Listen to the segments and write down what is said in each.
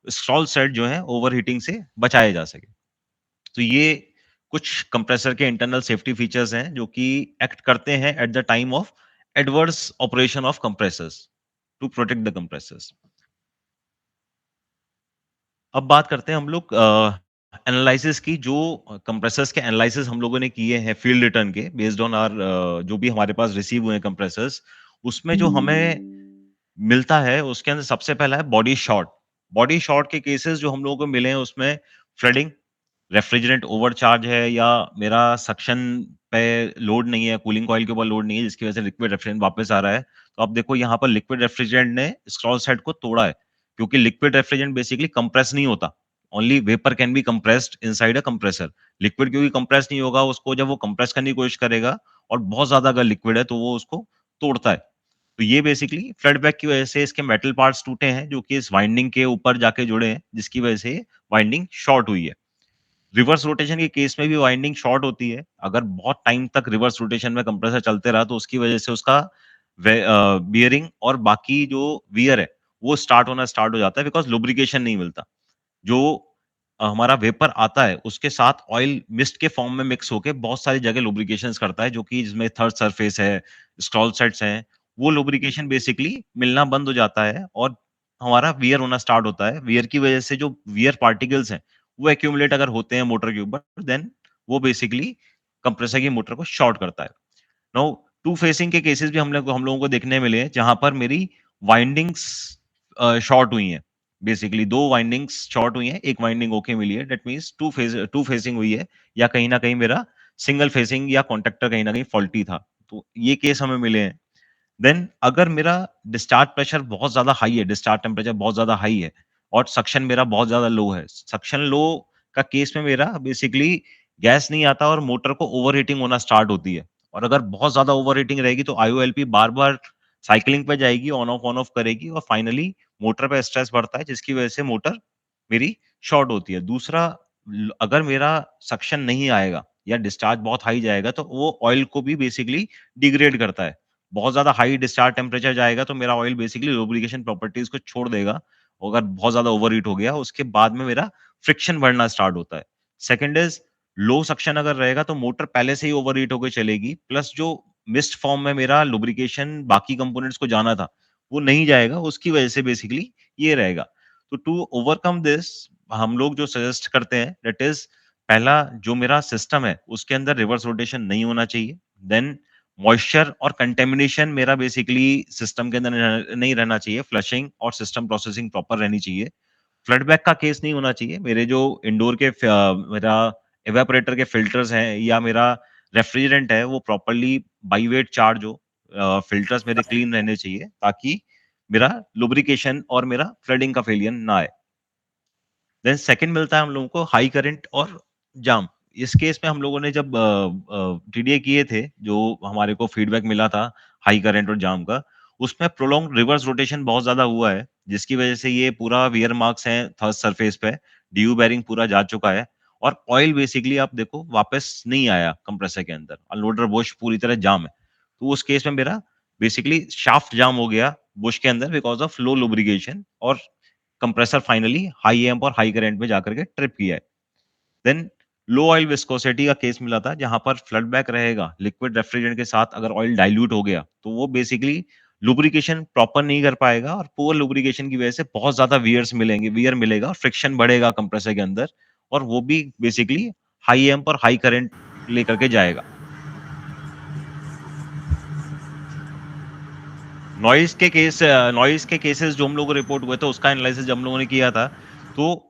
Stall set जो है overheating से बचाया जा सके। तो ये कुछ कंप्रेसर के इंटरनल सेफ्टी फीचर्स हैं जो कि एक्ट करते हैं at the time of adverse operation of compressors to protect the compressors. अब बात करते हैं हम लोग एनालिसिस की, जो कंप्रेसर्स के एनालिसिस हम लोगों ने किए हैं फील्ड रिटर्न के बेस्ड ऑन आवर जो भी हमारे पास रिसीव हुए हैं कंप्रेसर्स, उसमें जो हमें मिलता है उसके अंदर सबसे पहला है बॉडी शॉर्ट। बॉडी शॉर्ट के केसेस जो हम लोगों को मिले हैं उसमें फ्लडिंग, रेफ्रिजरेंट ओवरचार्ज है, या मेरा सक्शन पे लोड नहीं है, कूलिंग कॉइल के ऊपर लोड नहीं है जिसकी वजह से लिक्विड रेफ्रिजरेंट वापस आ रहा है। तो अब देखो यहाँ पर लिक्विड रेफ्रिजरेंट ने स्क्रॉल सेट को तोड़ा है, क्योंकि लिक्विड रेफ्रिजरेंट बेसिकली कंप्रेस नहीं होता। Only vapour can be compressed inside a compressor. Liquid क्योंकि कंप्रेस नहीं होगा, उसको जब वो कंप्रेस करने की कोशिश करेगा और बहुत ज्यादा अगर लिक्विड है तो वो उसको तोड़ता है। तो ये बेसिकली फ्लड बैक की वजह से इसके मेटल पार्ट्स टूटे हैं जो कि इस वाइंडिंग के ऊपर जाके जुड़े हैं, जिसकी वजह से वाइंडिंग शॉर्ट हुई है। रिवर्स रोटेशन के केस में भी वाइंडिंग शॉर्ट होती है। अगर बहुत टाइम तक रिवर्स रोटेशन में कंप्रेसर चलते रहा तो उसकी वजह से उसका बियरिंग और बाकी जो वियर है वो स्टार्ट हो जाता है, बिकॉज लुब्रिकेशन नहीं मिलता। जो हमारा वेपर आता है उसके साथ ऑयल मिस्ट के फॉर्म में मिक्स होके बहुत सारी जगह लुब्रिकेशंस करता है, जो कि जिसमें थर्ड सरफेस है, स्क्रॉल सेट्स हैं, वो लुब्रिकेशन बेसिकली मिलना बंद हो जाता है और हमारा वियर होना स्टार्ट होता है। वियर की वजह से जो वियर पार्टिकल्स हैं वो एक्यूमुलेट अगर होते हैं मोटर के ऊपर, देन वो बेसिकली कंप्रेसर की मोटर को शॉर्ट करता है। नाउ टू फेसिंग के केसेस भी हम लोगों को देखने मिले हैं जहां पर मेरी वाइंडिंग्स शॉर्ट हुई हैं। बेसिकली 2 वाइंडिंग्स शॉर्ट हुई हैं, 1 वाइंडिंग ओके मिली है। दैट मीन्स टू फेसिंग हुई है, या कहीं न कहीं मेरा सिंगल फेसिंग या कॉन्टैक्टर कहीं न कहीं फॉल्टी था। तो ये केस हमें मिले हैं। देन अगर मेरा डिस्चार्ज प्रेशर बहुत ज़्यादा हाई है, डिस्चार्ज टेम्परेचर बहुत ज़्यादा हाई है और सक्शन मेरा बहुत ज़्यादा लो है। सक्शन लो का केस में मेरा बेसिकली गैस नहीं आता और मोटर को ओवरहीटिंग होना स्टार्ट होती है। और अगर बहुत ज़्यादा ओवरहीटिंग रहेगी तो आईओएलपी बार-बार साइक्लिंग पे जाएगी, ऑन ऑफ करेगी और फाइनली मोटर पे स्ट्रेस बढ़ता है, जिसकी वजह से मोटर मेरी शॉर्ट होती है। दूसरा, अगर मेरा सक्शन नहीं आएगा या डिस्चार्ज बहुत हाई जाएगा तो वो ऑयल को भी बेसिकली डिग्रेड करता है। बहुत ज़्यादा हाई डिस्चार्ज टेम्परेचर जाएगा तो मेरा ऑयल बेसिकली लुब्रिकेशन प्रॉपर्टीज़ को छोड़ देगा। अगर बहुत ज़्यादा ओवरहीट हो गया उसके बाद में मेरा फ्रिक्शन बढ़ना स्टार्ट होता है। सेकंड इज़, लो सक्शन अगर रहेगा तो मोटर पहले से ही ओवरहीट होके चलेगी, प्लस जो मिस्ट फॉर्म में मेरा लुब्रिकेशन बाकी कंपोनेंट्स को जाना था, वो नहीं जाएगा, उसकी वजह से बेसिकली ये रहेगा। तो टू ओवरकम दिस हम लोग जो सजेस्ट करते हैं दैट इज़, पहला जो मेरा सिस्टम है उसके अंदर रिवर्स रोटेशन नहीं होना चाहिए। देन मॉइस्चर और कंटेमिनेशन मेरा बेसिकली सिस्टम के अंदर नहीं रहना चाहिए। फ्लशिंग और सिस्टम प्रोसेसिंग प्रॉपर रहनी चाहिए। फ्लड बैक का केस नहीं होना चाहिए। मेरे जो इंडोर के मेरा इवेपोरेटर के फिल्टर्स हैं या मेरा रेफ्रिजरेंट है वो प्रॉपर्ली बाई वेट चार्ज हो। फिल्टर्स मेरे क्लीन रहने चाहिए ताकि मेरा लुब्रिकेशन और मेरा फ्लडिंग का फेलियर ना आए। देन सेकंड मिलता है हम लोगों को हाई करंट और जाम। इस केस में हम लोगों ने जब टीडीए किए थे, जो हमारे को फीडबैक मिला था हाई करंट और जाम का, उसमें प्रोलॉन्ग्ड रिवर्स रोटेशन बहुत ज़्यादा हुआ है, जिसकी वजह से ये पूरा वियर मार्क्स हैं थर्ड सरफेस पे, डीयू बेयरिंग पूरा जा चुका है और ऑयल बेसिकली आप देखो वापस नहीं आया कंप्रेसर के अंदर, अनलोडर बुश पूरी तरह जाम है। तो उस केस में मेरा बेसिकली शाफ्ट जाम हो गया बुश के अंदर बिकॉज़ ऑफ लो लुब्रिकेशन और कंप्रेसर फाइनली हाई एम्प और हाई करंट में जाकर के ट्रिप किया है। देन लो ऑयल विस्कोसिटी का केस मिला था जहां पर फ्लड बैक रहेगा लिक्विड रेफ्रिजरेंट के साथ, अगर ऑयल डाइल्यूट हो गया तो वो बेसिकली लुब्रिकेशन प्रॉपर नहीं कर पाएगा और पुअर लुब्रिकेशन की वजह से बहुत ज्यादा वियर मिलेगा, फ्रिक्शन बढ़ेगा कंप्रेसर के अंदर और वो भी बेसिकली हाई एम्प और हाई करंट लेकर के जाएगा। नॉइज के केसेस जो हम लोगों को रिपोर्ट हुए थे उसका एनालिसिस जब हम लोगों ने किया था, तो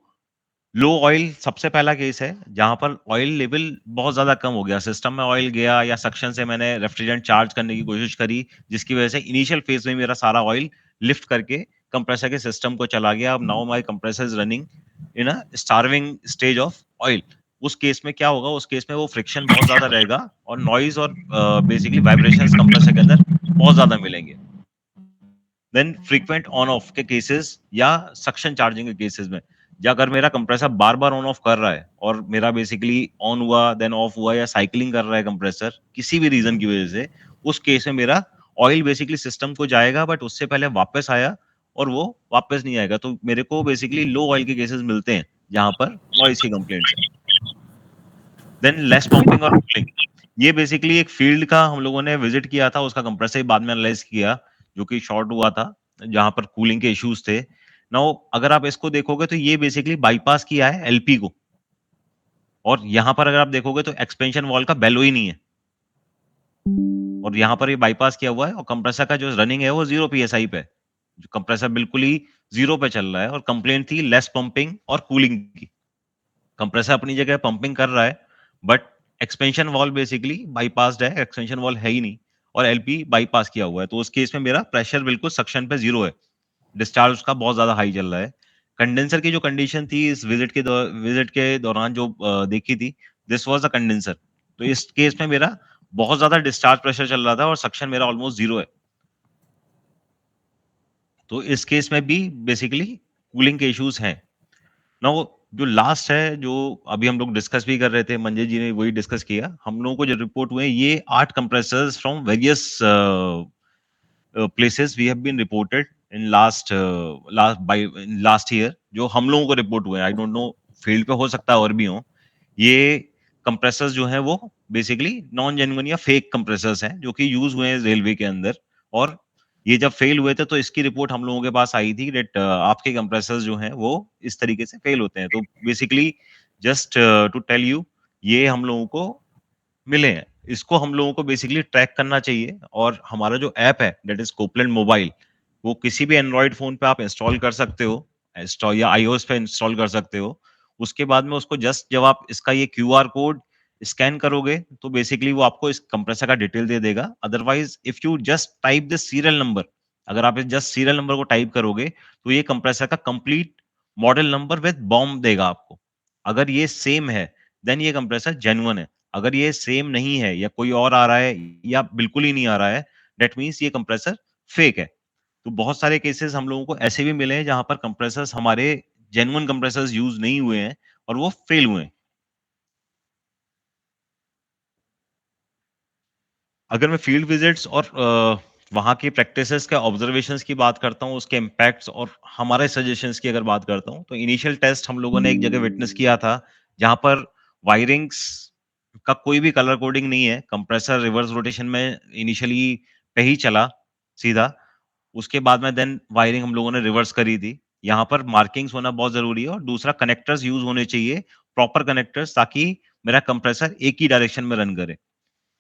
लो ऑयल सबसे पहला केस है जहां पर ऑयल लेवल बहुत ज्यादा कम हो गया, सिस्टम में ऑयल गया या सक्शन से मैंने रेफ्रिजरेंट चार्ज करने की कोशिश करी, जिसकी वजह से इनिशियल फेज में मेरा सारा ऑयल लिफ्ट करके कंप्रेसर के सिस्टम को चला गया। अब now my compressor is running in a starving stage of oil. उस केस में क्या होगा, उस केस में वो फ्रिक्शन बहुत ज्यादा रहेगा और नॉइज और बेसिकली वाइब्रेशंस कंप्रेसर के अंदर बहुत ज्यादा मिलेंगे। देन फ्रीक्वेंट ऑन ऑफ के केसेस या सक्शन चार्जिंग के केसेस में, या अगर मेरा compressor bar bar on off कर रहा है और मेरा बेसिकली ऑन हुआ देन ऑफ हुआ या साइकिलिंग कर रहा है कंप्रेसर किसी भी रीजन की वजह से, उस केस में मेरा ऑयल बेसिकली सिस्टम को जाएगा बट उससे पहले वापस आया और वो वापस नहीं आएगा। तो मेरे को बेसिकली लो ऑयल के केसेस मिलते हैं, जहाँ पर नॉइज़ की कंप्लेंट्स हैं। देन लेस पंपिंग और कूलिंग, ये बेसिकली एक फील्ड का हम लोगों ने विज़िट किया था, उसका कंप्रेसर ही बाद में एनालाइज़ किया, जो कि शॉर्ट हुआ था, जहाँ पर कूलिंग के इश्यूज़ थे। नाउ अगर आप इसको देखोगे तो ये बेसिकली बाईपास किया है एलपी को, और यहाँ पर अगर आप देखोगे तो एक्सपेंशन वाल्व का बेलो ही नहीं है, और यहाँ पर ये बाईपास किया हुआ है और कंप्रेसर का जो रनिंग है वो 0 पीएसआई पे है। जो कंप्रेसर बिल्कुल ही 0 पे चल रहा है, और कंप्लेंट थी लेस पंपिंग और कूलिंग की। कंप्रेसर अपनी जगह पंपिंग कर रहा है, but expansion valve basically bypassed है, एक्सपेंशन वाल्व है ही नहीं, और एलपी बाईपास किया हुआ है। तो उस केस में मेरा प्रेशर बिल्कुल सक्शन पे 0 है। डिस्चार्ज उसका बहुत ज़्यादा हाई चल रहा है। कंडेंसर की जो कंडीशन थी इस विज़िट के दौरान जो देखी थी, दिस वाज़ द कंडेंसर। तो इस केस में मेरा बहुत ज़्यादा डिस्चार्ज प्रेशर चल रहा था और सक्शन मेरा ऑलमोस्ट 0 है। तो इस केस में भी बेसिकली कूलिंग के इश्यूज़ हैं। नाउ जो लास्ट है, जो अभी हम लोग डिस्कस भी कर रहे थे, मंजय जी ने वही डिस्कस किया। हम लोगों को जो रिपोर्ट हुए, ये 8 compressors from various places we have been reported in last year, जो हम लोगों को रिपोर्ट हुए हैं। आई डोंट नो, फील्ड पे हो सकता है और भी हो। ये कंप्रेसर्स जो हैं वो बेसिकली नॉन जेन्युइन या फेक कंप्रेसर्स हैं, जो कि यूज हुए हैं रेलवे के अंदर। और ये जब फेल हुए थे तो इसकी रिपोर्ट हम लोगों के पास आई थी दैट आपके कंप्रेसर्स जो हैं वो इस तरीके से फेल होते हैं। तो basically just to tell you, ये हम लोगों को मिले हैं। इसको हम लोगों को बेसिकली ट्रैक करना चाहिए, और हमारा जो ऐप है दैट इज़ कोपलेंट मोबाइल, वो किसी भी एंड्रॉयड फ़ोन पे आप इंस्टॉल कर सकते हो, इंस्टॉल या आईओएस पे इंस्टॉल कर सकते हो। उसके बाद में उसको जस्ट जब आप इसका ये क्यूआर कोड स्कैन करोगे, तो बेसिकली वो आपको इस कंप्रेसर का डिटेल दे देगा। Otherwise if you just type the serial number, अगर आप जस्ट सीरियल नंबर को टाइप करोगे, तो ये कंप्रेसर का complete model number with bomb देगा आपको। अगर ये सेम है, देन ये कंप्रेसर जेन्युइन है। अगर ये सेम नहीं है या कोई और आ रहा है या बिल्कुल ही नहीं आ रहा है, दैट मीन्स ये कंप्रेसर फेक है। तो बहुत सारे केसेस हम लोगों को ऐसे भी मिले हैं जहाँ पर कंप्रेसर्स हमारे जेन्युइन कंप्रेसर्स यूज़ नहीं हुए हैं और वो फेल हुए हैं। अगर मैं फील्ड विजिट्स और वहाँ की प्रैक्टिसेस के ऑब्जर्वेशंस की बात करता हूँ, उसके इम्पैक्ट्स और हमारे सजेशंस की अगर बात करता हूँ, तो इनिशियल टेस्ट हम लोगों ने एक जगह विटनेस किया था, जहाँ पर वायरिंग्स का कोई भी कलर कोडिंग नहीं है। कंप्रेसर रिवर्स रोटेशन में इनिशियली पे ही चला सीधा। उसके बाद में देन वायरिंग हम लोगों ने रिवर्स करी थी। यहाँ पर मार्किंग्स होना बहुत ज़रूरी है, और दूसरा कनेक्टर्स यूज़ होने चाहिए, प्रॉपर कनेक्टर्स, ताकि मेरा कंप्रेसर एक ही डायरेक्शन में रन करे।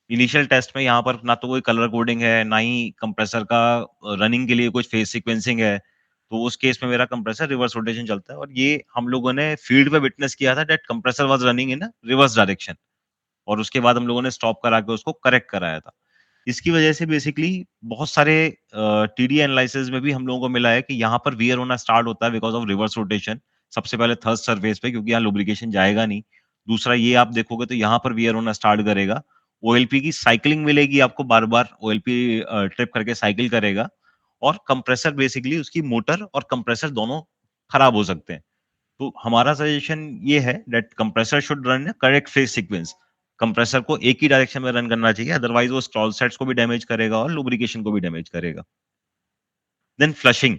इनिशियल टेस्ट में यहाँ पर ना तो कोई कलर कोडिंग है, ना ही कंप्रेसर का रनिंग के लिए कुछ फेज सीक्वेंसिंग है। तो उस केस में मेरा कंप्रेसर रिवर्स रोटेशन चलता है, और ये हम लोगों ने फील्ड पे विटनेस किया था that compressor was running in a reverse direction, और उसके बाद हम लोगों ने स्टॉप करा के उसको करेक्ट कराया था। इसकी वजह से बेसिकली बहुत सारे टीडी एनालिसिस में भी हम लोगों को मिला है कि यहाँ पर वियर होना स्टार्ट होता है बिकॉज़ ऑफ रिवर्स रोटेशन। सबसे पहले थर्स्ट सरफेस पे, क्योंकि यहाँ लुब्रिकेशन जाएगा नहीं। दूसरा ये आप देखोगे तो यहाँ पर वियर होना स्टार्ट करेगा। ओएलपी की साइक्लिंग मिलेगी आपको, बार-बार ओएलपी ट्रिप करके साइकिल करेगा, और कंप्रेसर बेसिकली उसकी मोटर और कंप्रेसर दोनों खराब हो सकते हैं। तो हमारा सजेशन ये है that compressor should run in correct phase sequence. Compressor को एक ही डायरेक्शन में रन करना चाहिए, अदरवाइज वो स्टॉल सेट्स को भी डैमेज करेगा और लुब्रिकेशन को भी डैमेज करेगा। देन फ्लशिंग,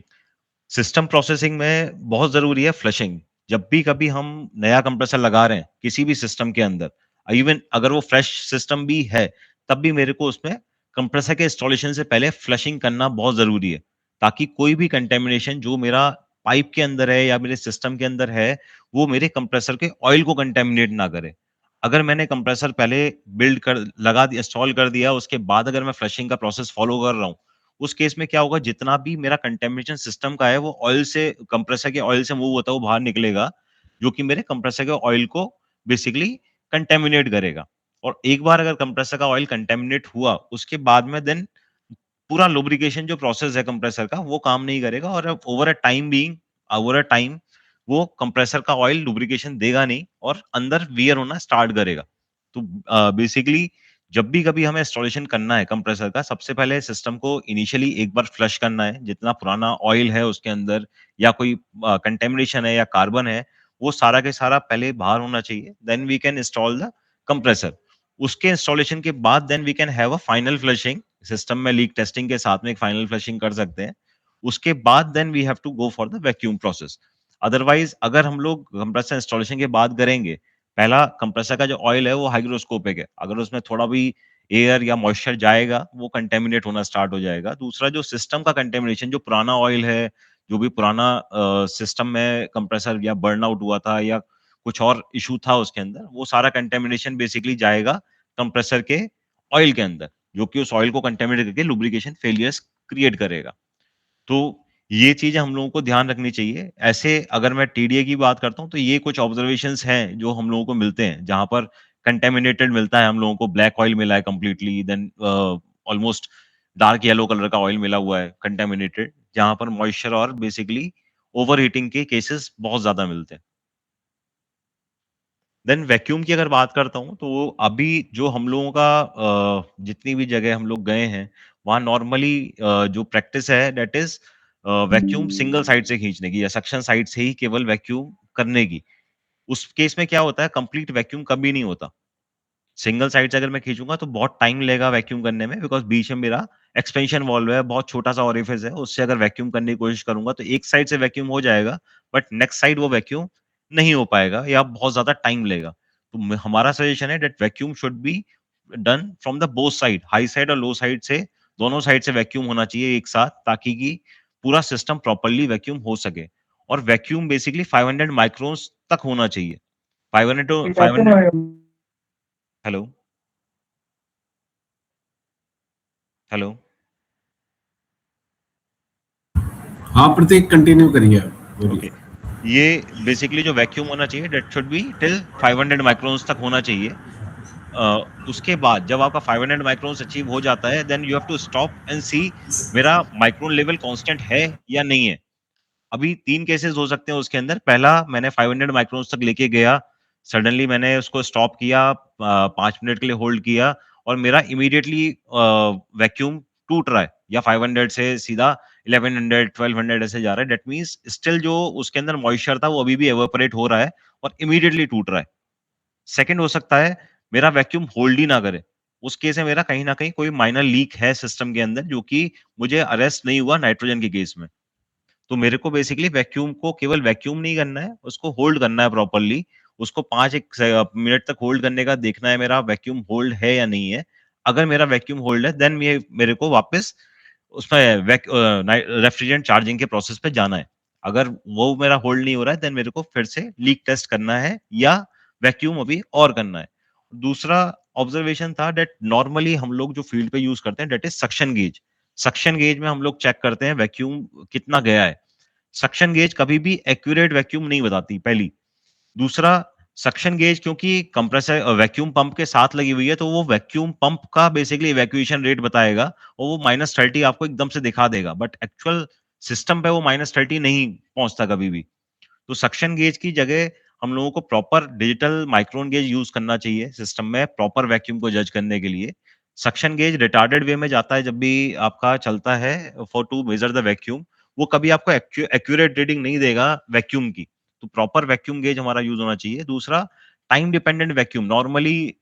सिस्टम प्रोसेसिंग में बहुत ज़रूरी है फ्लशिंग। जब भी कभी हम नया कंप्रेसर लगा रहे हैं, किसी भी सिस्टम के अंदर, इवन अगर वो फ्रेश सिस्टम भी है, तब भी मेरे को उसमें कंप्रेसर के इंस्टॉलेशन से पहले फ्लशिंग करना बहुत ज़रूरी है, ताकि कोई भी कंटैमिनेशन जो मेरा पाइप के अंदर है या मेरे सिस्टम के अंदर है, वो मेरे कंप्रेसर के ऑयल को कंटैमिनेट ना करे। अगर मैंने कंप्रेसर पहले बिल्ड कर लगा दिया, इंस्टॉल कर दिया, उसके बाद अगर मैं फ्लशिंग का प्रोसेस फॉलो कर रहा हूँ, उस केस में क्या होगा, जितना भी मेरा कंटैमिनेशन सिस्टम का है वो ऑयल से, कंप्रेसर के ऑयल से मूव होता है, वो बाहर निकलेगा, जो कि मेरे कंप्रेसर के ऑयल को बेसिकली कंटैमिनेट करेगा। और एक बार अगर कंप्रेसर का ऑयल कंटैमिनेट हुआ, उसके बाद में देन पूरा लुब्रिकेशन जो प्रोसेस है कंप्रेसर का, वो काम नहीं करेगा, और ओवर अ टाइम वो कंप्रेसर का ऑयल लुब्रिकेशन देगा नहीं और अंदर वियर होना स्टार्ट करेगा। तो बेसिकली जब भी कभी हमें इंस्टॉलेशन करना है कंप्रेसर का, सबसे पहले सिस्टम को इनिशियली एक बार फ्लश करना है, जितना पुराना ऑयल है उसके अंदर या कोई कंटेमिनेशन है या कार्बन है, वो सारा के सारा पहले बाहर होना चाहिए। Then we can install the compressor. उसके इंस्टॉलेशन के बाद then we can have a final flushing. System में लीक टेस्टिंग के साथ में एक फाइनल फ्लशिंग कर सकते हैं। उसके बाद then we have to go for the vacuum process. Otherwise अगर हम लोग कंप्रेसर इंस्टॉलेशन के बाद करेंगे, पहला कंप्रेसर का जो ऑयल है वो हाइग्रोस्कोपिक है। अगर उसमें थोड़ा भी एयर या मॉइस्चर जाएगा, वो कंटैमिनेट होना स्टार्ट हो जाएगा। दूसरा जो सिस्टम का कंटैमिनेशन जो पुराना ऑयल है, जो भी पुराना सिस्टम में कंप्रेसर या बर्न आउट हुआ था या कुछ और इश्यू था उसके अंदर, वो सारा कंटैमिनेशन बेसिकली जाएगा कंप्रेसर के ऑयल के अंदर, जो कि उस ऑयल को कंटैमिनेट करके लुब्रिकेशन फेलियर्स क्रिएट करेगा। तो ये चीज़ें हम लोगों को ध्यान रखनी चाहिए। ऐसे अगर मैं टीडीए की बात करता हूँ, तो ये कुछ ऑब्जर्वेशंस हैं जो हम लोगों को मिलते हैं, जहाँ पर कंटैमिनेटेड मिलता है हम लोगों को, ब्लैक ऑयल मिला है completely, then almost dark yellow colour का ऑयल मिला हुआ है कंटैमिनेटेड, जहाँ पर मॉइस्चर और बेसिकली ओवरहीटिंग के केसेस बहुत ज़्यादा मिलते हैं। देन वैक्यूम की अगर बात करता हूँ, तो अभी जो हम लोगों का जितनी भी जगह हम लोग गए हैं, वहाँ नॉर्मली जो प्रैक्टिस है that is vacuum single side से खींचने की या सक्शन साइड से ही केवल वैक्यूम करने की। उस केस में क्या होता है, कंप्लीट वैक्यूम कभी नहीं होता। सिंगल साइड से अगर मैं खींचूँगा तो बहुत टाइम लगेगा वैक्यूम करने में, बिकॉज़ बीच में मेरा एक्सपेंशन वाल्व है, बहुत छोटा-सा ओरिफिस है, उससे अगर वैक्यूम करने की कोशिश करूँगा तो एक साइड से वैक्यूम हो जाएगा, बट नेक्स्ट साइड वो वैक्यूम नहीं हो पाएगा या बहुत ज़्यादा टाइम लेगा। तो म हमारा सजेशन है that vacuum should be done from the both side, high side और लो साइड से, दोनों साइड से वैक्यूम होना चाहिए एक साथ, ताकि कि पूरा सिस्टम प्रॉपर्ली वैक्यूम हो सके। और वैक्यूम बेसिकली 500 माइक्रोन्स तक होना चाहिए। 500 टू 500। हेलो? हेलो? हाँ प्रतीक कंटिन्यू करिए आप, ओके। बोलिए। ये बेसिकली जो वैक्यूम होना चाहिए that should be till 500 microns तक होना चाहिए। अ, उसके बाद जब आपका 500 माइक्रोन्स अचीव हो जाता है, then you have to stop and see मेरा माइक्रोन लेवल कांस्टेंट है या नहीं है। अभी 3 केसेस हो सकते हैं उसके अंदर। पहला, मैंने 500 माइक्रोन्स तक लेके गया, सडनली मैंने उसको स्टॉप किया, 5 मिनट के लिए होल्ड किया और मेरा इमीडिएटली वैक्यूम टूट रहा है या 500 से सीधा 1100, 1200 ऐसे जा रहा है। दैट मीन्स स्टिल जो उसके अंदर मॉइस्चर था वो अभी भी एवापोरेट हो रहा है और इमीडिएटली टूट रहा है। सेकंड हो सकता है मेरा वैक्यूम होल्ड ही ना करे। उस केस में मेरा कहीं न कहीं कोई माइनर लीक है सिस्टम के अंदर, जो कि मुझे अरेस्ट नहीं हुआ नाइट्रोजन के केस में। तो मेरे को बेसिकली वैक्यूम को केवल वैक्यूम नहीं करना है, उसको होल्ड करना है प्रॉपर्ली। उसको 5 एक मिनट तक होल्ड करने का देखना है मेरा वैक्यूम होल्ड है या नहीं है। अगर मेरा वैक्यूम होल्ड है, देन मेरे को वापस उसमें रेफ्रिजरेंट चार्जिंग के प्रोसेस पे जाना है। अगर वो मेरा होल्ड नहीं हो रहा है, देन मेरे को फिर से लीक टेस्ट करना है या वैक्यूम अभी और करना है। दूसरा ऑब्जर्वेशन था दैट नॉर्मली हम लोग जो फील्ड पे यूज़ करते हैं that is suction gauge. Suction gauge में हम लोग चेक करते हैं वैक्यूम कितना गया है। सक्शन गेज कभी भी एक्यूरेट वैक्यूम नहीं बताती, पहली। दूसरा, सक्शन गेज क्योंकि कंप्रेसर वैक्यूम पंप के साथ लगी हुई है, तो वो वैक्यूम पंप का बेसिकली इवैक्यूएशन रेट बताएगा और वो -30 आपको एकदम से दिखा देगा, बट एक्चुअल सिस्टम पे वो -30 नहीं पहुँचता कभी भी। तो सक्शन गेज की जगह हम लोगों को proper digital micron gauge use करना चाहिए सिस्टम में प्रॉपर वैक्यूम को जज करने के लिए। सक्शन गेज रिटार्डेड वे में जाता है जब भी आपका चलता है for to measure the vacuum, वो कभी आपको एक्यूरेट रीडिंग नहीं देगा वैक्यूम की। तो प्रॉपर वैक्यूम गेज हमारा यूज़ होना चाहिए। दूसरा, टाइम डिपेंडेंट वैक्यूम नॉर्मली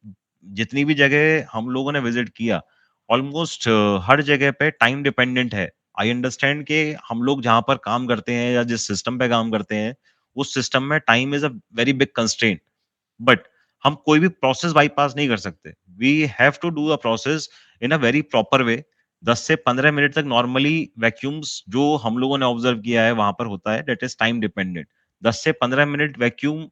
जितनी भी जगह हम लोगों ने विज़िट किया, ऑलमोस्ट हर जगह पे टाइम डिपेंडेंट है। आई अंडरस्टैंड कि हम लोग जहाँ पर काम करते हैं या जिस सिस्टम पे काम करते हैं, उस सिस्टम में time is a very big constraint, but हम कोई भी प्रोसेस बाईपास नहीं कर सकते। We have to do a process in a very proper way. 10 से 15 मिनट तक नॉर्मली वैक्यूम्स जो हम लोगों ने ऑब्जर्व किया है वहाँ पर होता है, दैट इज़ टाइम डिपेंडेंट। 10 से 15 मिनट वैक्यूम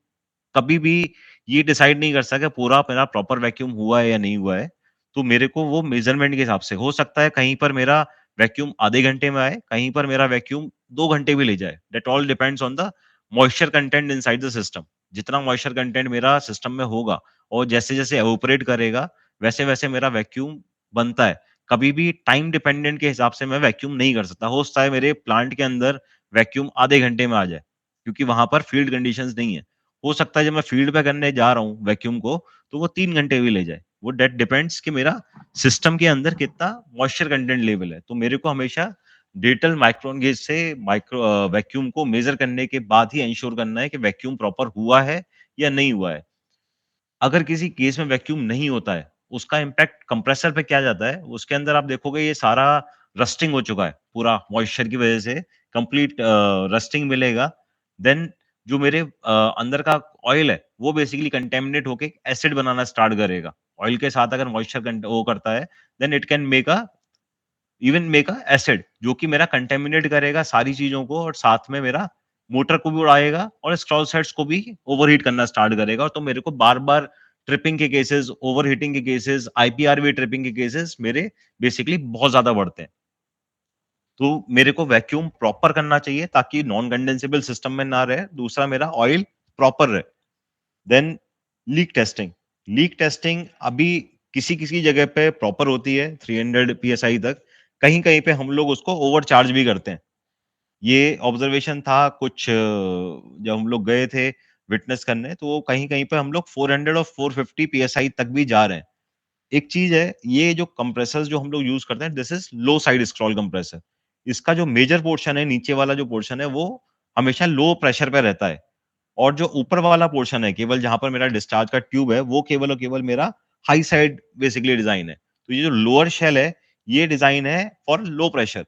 कभी भी ये डिसाइड नहीं कर सका पूरा मेरा प्रॉपर वैक्यूम हुआ है या नहीं हुआ है। तो मेरे को वो मेज़रमेंट के हिसाब से हो सकता है कहीं पर मेरा वैक्यूम आधे घंटे में आए, कहीं पर मेरा वैक्यूम 2 घंटे भी ले जाए। That all depends on the moisture content inside the system. जितना मॉइस्चर कंटेंट मेरा सिस्टम में होगा और जैसे-जैसे एवापोरेट करेगा, वैसे-वैसे मेरा वैक्यूम बनता है। कभी भी टाइम डिपेंडेंट के हिसाब से मैं वैक्यूम नहीं कर सकता। हो सकता है मेरे प्लांट के अंदर वैक्यूम आधे घंटे में आ जाए, क्योंकि वहाँ पर फील्ड कंडीशंस नहीं है। हो सकता है जब मैं फील्ड पे करने जा रहा हूँ वैक्यूम को, तो वो 3 घंटे भी ले जाए। वो दैट डिपेंड्स कि मेरा सिस्टम के अंदर कितना मॉइस्चर कंटेंट लेवल है। तो मेरे को हमेशा डिजिटल माइक्रोन गेज से वैक्यूम को मेज़र करने के बाद ही एंश्योर करना है कि वैक्यूम प्रॉपर हुआ है या नहीं हुआ है। अगर किसी केस में वैक्यूम नहीं होता है, उसका इम्पैक्ट कंप्रेसर पे क्या जाता है, उसके अंदर आप देखोगे ये सारा रस्टिंग हो चुका है, पूरा मॉइस्चर की वजह से कंप्लीट रस्टिंग मिलेगा, देन जो मेरे अंदर का ऑयल है, वो बेसिकली कंटैमिनेट होके एसिड बनाना स्टार्ट करेगा। ऑयल के साथ अगर मॉइस्चर वो करता है, then it can make a acid जो कि मेरा कंटैमिनेट करेगा सारी चीज़ों को और साथ में मेरा मोटर को भी उड़ाएगा और स्टॉल सेट्स को भी ओवरहीट करना स्टार्ट करेगा। तो मेरे को बार-बार ट्रिपिंग के केसेज़, ओवरहीटिंग के केसेज़, आईपीआरवी ट्रिपिंग के केसेज़ मेरे बेसिकली बहुत ज़्यादा बढ़ते हैं। तो मेरे को वैक्यूम प्रॉपर करना चाहिए ताकि नॉन कंडेंसेबल सिस्टम में ना रहे। दूसरा मेरा ऑयल प्रॉपर रहे। Then leak testing. Leak testing अभी किसी-किसी जगह पे प्रॉपर होती है 300 पीएसआई तक। कहीं-कहीं पे हम लोग उसको ओवरचार्ज भी करते हैं। ये ऑब्जर्वेशन था कुछ जब हम लोग गए थे विटनेस करने तो वो कहीं-कहीं पे हम लोग 400 और 450 पीएसआई तक भी जा रहे हैं। एक चीज़ है, ये जो कंप्रेसर्स जो हम लोग यूज़ करते हैं, this is low side scroll compressor. इसका जो मेजर पोर्शन है, नीचे वाला जो पोर्शन है, वो हमेशा लो प्रेशर पे रहता है और जो ऊपर वाला पोर्शन है, केवल जहाँ पर मेरा डिस्चार्ज का ट्यूब है, वो केवल और केवल मेरा हाई साइड बेसिकली डिज़ाइन है। तो ये जो लोअर शेल है, ये डिज़ाइन है फॉर लो प्रेशर।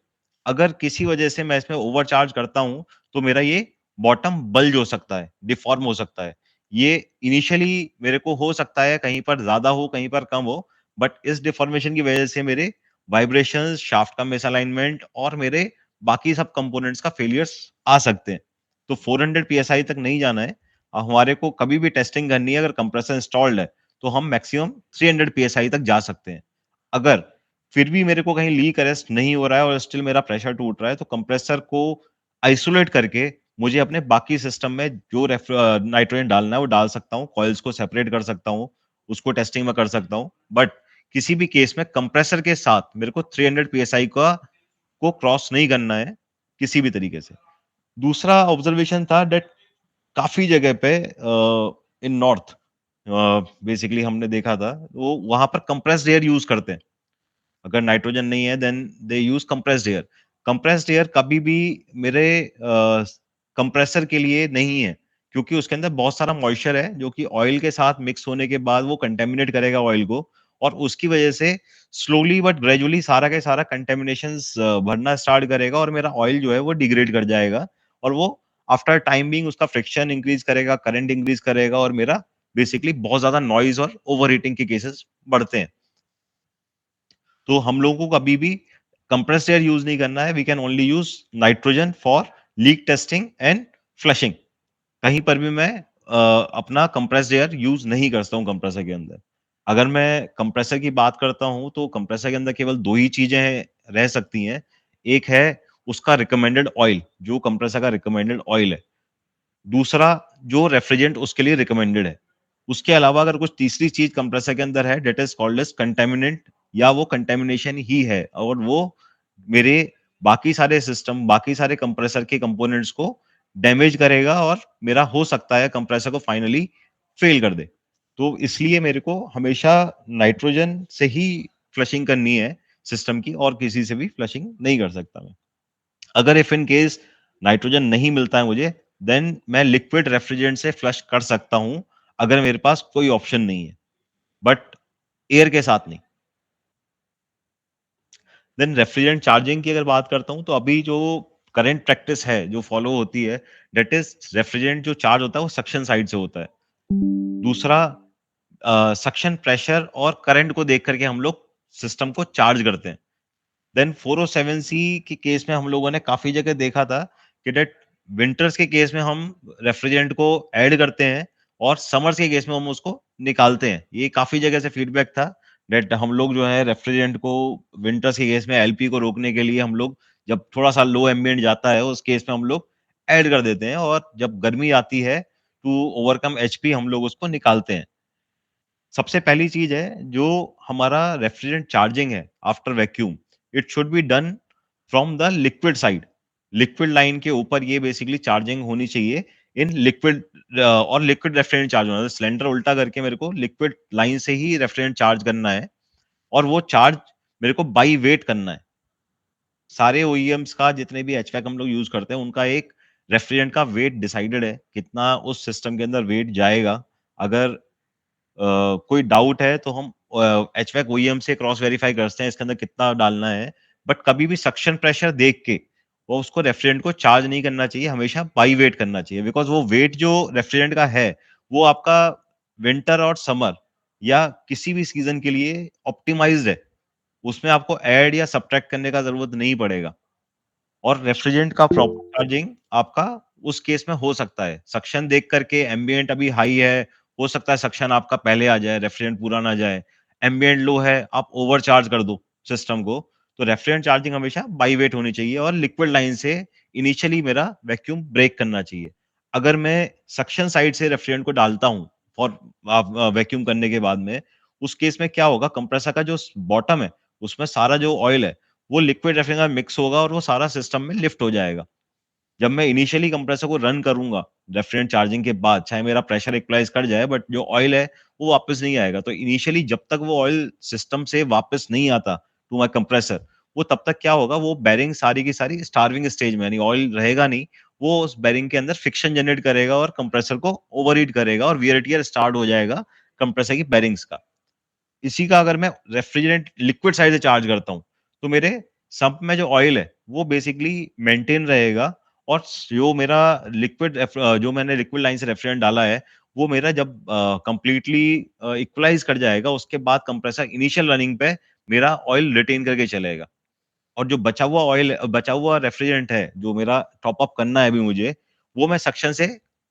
अगर किसी वजह से मैं इसमें ओवरचार्ज करता हूँ, तो मेरा ये बॉटम बल्ज हो सकता है, डिफ़ॉर्म हो सकता है। ये इनिशियली मेरे को हो सकता है कहीं पर ज़्यादा हो, कहीं पर कम हो, बट इस डिफ़ॉर्मेशन की वजह से मेरे वाइब्रेशंस, शाफ्ट का मिसअलाइनमेंट और मेरे बाकी सब कंपोनेंट्स का फेलियर्स आ सकते हैं। तो 400 पीएसआई तक नहीं जाना है। हमारे को कभी भी टेस्टिंग करनी है अगर कंप्रेसर इंस्टॉल्ड है, तो हम मैक्सिमम 300 पीएसआई तक जा सकते हैं। अगर फिर भी मेरे को कहीं लीक अरेस्ट नहीं हो रहा है और स्टिल मेरा प्रेशर टूट रहा है, तो कंप्रेसर को आइसोलेट करके मुझे अपने बाकी सिस्टम में जो नाइट्रोजन डालना है, वो डाल सकता हूँ। कॉइल्स को सेपरेट कर सकता हूँ, उसको टेस्टिंग में कर सकता हूँ। बट किसी भी केस में कंप्रेसर के साथ मेरे को 300 पीएसआई का को क्रॉस नहीं करना है, किसी भी तरीके से। दूसरा ऑब्जर्वेशन था दैट काफ़ी जगह पे इन नॉर्थ बेसिकली हमने देखा था, वो वहाँ पर कंप्रेस्ड एयर यूज़ करते हैं। अगर नाइट्रोजन नहीं है then they use compressed air. Compressed air कभी भी मेरे कंप्रेसर के लिए नहीं है, क्योंकि उसके अंदर बहुत सारा मॉइस्चर है, जो कि ऑयल के साथ मिक्स होने के बाद वो कंटैमिनेट करेगा ऑयल को और उसकी वजह से स्लोली बट ग्रेजुअली सारा का सारा कंटैमिनेशंस भरना स्टार्ट करेगा और मेरा ऑयल जो है वो डिग्रेड कर जाएगा और वो आफ्टर टाइम बीइंग उसका फ्रिक्शन इंक्रीज़ करेगा, करंट इंक्रीज़ करेगा और मेरा बेसिकली बहुत ज़्यादा नॉइज़ और ओवरहीटिंग के केसेस बढ़ते हैं। तो हम लोगों को कभी भी कंप्रेस्ड एयर यूज़ नहीं करना है, we can only use nitrogen for leak testing and flushing. कहीं पर भी मैं अपना कंप्रेस्ड एयर यूज़ नहीं करता हूँ कंप्रेसर के अंदर। अगर मैं कंप्रेसर की बात करता हूँ, तो कंप्रेसर के अंदर केवल 2 ही चीज़ें रह सकती हैं। एक है उसका रिकमेंडेड ऑयल, जो कंप्रेसर का रिकमेंडेड ऑयल है। दूसरा जो रेफ्रिजरेंट उसके लिए रिकमेंडेड है। उसके अलावा अगर कुछ तीसरी चीज़ कंप्रेसर के अंदर है that is called as contaminant या वो कंटामिनेशन ही है और वो मेरे बाकी सारे सिस्टम, बाकी सारे कंप्रेसर के कंपोनेंट्स को डैमेज करेगा और मेरा हो सकता है कंप्रेसर को फाइनली फेल कर दे। तो इसलिए मेरे को हमेशा नाइट्रोजन से ही फ्लशिंग करनी है सिस्टम की और किसी से भी फ्लशिंग नहीं कर सकता मैं। अगर इफ इन केस नाइट्रोजन नहीं मिलता है मुझे, देन मैं लिक्विड रेफ्रिजरेंट से फ्लश कर सकता हूँ, अगर मेरे पास कोई ऑप्शन नहीं है, बट एयर के साथ नहीं। देन रेफ्रिजरेंट चार्जिंग की अगर बात करता हूँ, तो अभी जो करंट प्रैक्टिस है, जो फॉलो होती है, दैट इज़ रेफ्रिजरेंट जो चार्ज होता है, वो सक्शन साइड से होता है। दूसरा सक्शन प्रेशर और करंट को देख कर के हम लोग सिस्टम को चार्ज करते हैं। देन 407 सी के केस में हम लोगों ने काफ़ी जगह देखा था कि दैट विंटर्स के केस में हम रेफ्रिजरेंट को ऐड करते हैं और समर्स के केस में हम उसको निकालते हैं। ये काफ़ी जगह से फीडबैक था दैट हम लोग जो है रेफ्रिजरेंट को विंटर्स के केस में एलपी को रोकने के लिए हम लोग जब थोड़ा-सा लो एम्बिएंट जाता है, उस केस में हम लोग ऐड कर देते हैं और जब गर्मी आती है टू ओवरकम एचपी हम लोग उसको निकालते हैं। सबसे पहली चीज़ है, जो हमारा रेफ्रिजरेंट चार्जिंग है after vacuum, it should be done from the liquid side. Liquid line के ऊपर ये बेसिकली चार्जिंग होनी चाहिए इन लिक्विड और लिक्विड रेफ्रिजरेंट चार्ज होना है। सिलेंडर उल्टा करके मेरे को लिक्विड लाइन से ही रेफ्रिजरेंट चार्ज करना है और वो चार्ज मेरे को बाय वेट करना है। सारे ओईएम्स का जितने भी एचवैक हम लोग यूज़ करते हैं, उनका एक रेफ्रिजरेंट का वेट डिसाइडेड है, कितना उस सिस्टम के अंदर वेट जाएगा। अगर कोई डाउट है तो हम एचवैक ओईएम से क्रॉस वेरीफाई करते हैं इसके अंदर कितना डालना है। बट कभी भी सक्शन प्रेशर देख के वो उसको रेफ्रिजरेंट को चार्ज नहीं करना चाहिए, हमेशा बाई वेट करना चाहिए, बिकॉज़ वो वेट जो रेफ्रिजरेंट का है, वो आपका विंटर और समर या किसी भी सीज़न के लिए ऑप्टिमाइज़्ड है। उसमें आपको ऐड या सब्ट्रैक्ट करने का ज़रूरत नहीं पड़ेगा। और रेफ्रिजरेंट का प्रॉपर चार्जिंग आपका उस केस में हो सकता है। सक्शन देख कर के एम्बिएंट अभी हाई है, हो सकता है सक्शन आपका पहले आ जाए, रेफ्रिजरेंट पूरा ना जाए। एम्बिएंट लो है, आप ओवरचार्ज कर दो सिस्टम को, तो रेफ्रिजरेंट चार्जिंग हमेशा बाई वेट होनी चाहिए और लिक्विड लाइन से इनिशियली मेरा वैक्यूम ब्रेक करना चाहिए। अगर मैं सक्शन साइड से रेफ्रिजरेंट को डालता हूँ फॉर वैक्यूम करने के बाद में, उस केस में क्या होगा, कंप्रेसर का जो बॉटम है, उसमें सारा जो ऑयल है वो लिक्विड रेफ्रिजरेंट में मिक्स होगा और वो सारा सिस्टम में लिफ्ट हो जाएगा। जब मैं इनिशियली कंप्रेसर को रन करूँगा, रेफ्रिजरेंट चार्जिंग के बाद, चाहे मेरा प्रेशर इक्वलाइज़ कर जाए, बट जो ऑयल है, वो वापस नहीं आएगा। तो इनिशियली जब तक वो ऑयल सिस्टम से वापस नहीं आता टू माय कंप्रेसर, वो तब तक क्या होगा, वो बेरिंग सारी की सारी स्टार्विंग स्टेज में, यानी ऑयल रहेगा नहीं, वो उस बेरिंग के अंदर फ्रिक्शन जनरेट करेगा और कंप्रेसर को ओवरहीट करेगा और वियर टियर स्टार्ट हो जाएगा कंप्रेसर की बेरिंग्स का। इसी का अगर मैं रेफ्रिजरेंट लिक्विड साइड से चार्ज करता हूँ, तो मेरे सम्प में जो ऑयल है, वो बेसिकली मेंटेन रहेगा और जो मेरा जो मैंने लिक्विड लाइन से रेफ्रिजरेंट डाला है, वो मेरा जब कंप्लीटली इक्वलाइज़ कर जाएगा, उसके बाद कंप्रेसर इनिशियल रनिंग पे मेरा ऑयल रिटेन करके चलेगा। और जो बचा हुआ रेफ्रिजरेंट है, जो मेरा टॉप अप करना है अभी मुझे, वो मैं सक्शन से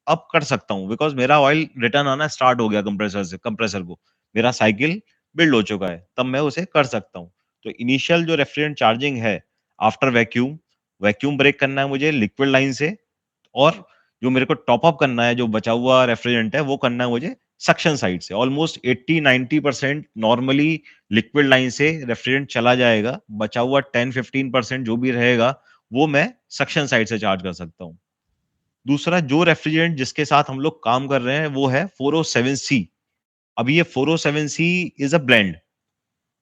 अप कर सकता हूँ, बिकॉज़ मेरा ऑयल रिटर्न आना स्टार्ट हो गया कंप्रेसर को। मेरा साइकिल बिल्ड हो चुका है, तब मैं उसे कर सकता हूँ। तो इनिशियल जो रेफ्रिजरेंट चार्जिंग है, आफ्टर वैक्यूम, वैक्यूम ब्रेक करना है मुझे लिक्विड लाइन से और जो मेरे को टॉप अप करना है, जो बचा हुआ रेफ्रिजरेंट है, वो करना है मुझे सक्शन साइड से। ऑलमोस्ट 80-90% नॉर्मली लिक्विड लाइन से रेफ्रिजरेंट चला जाएगा, बचा हुआ 10-15% जो भी रहेगा, वो मैं सक्शन साइड से चार्ज कर सकता हूँ। दूसरा जो रेफ्रिजरेंट जिसके साथ हम लोग काम कर रहे हैं, वो है 407C। अब ये 407C इज़ अ ब्लेंड।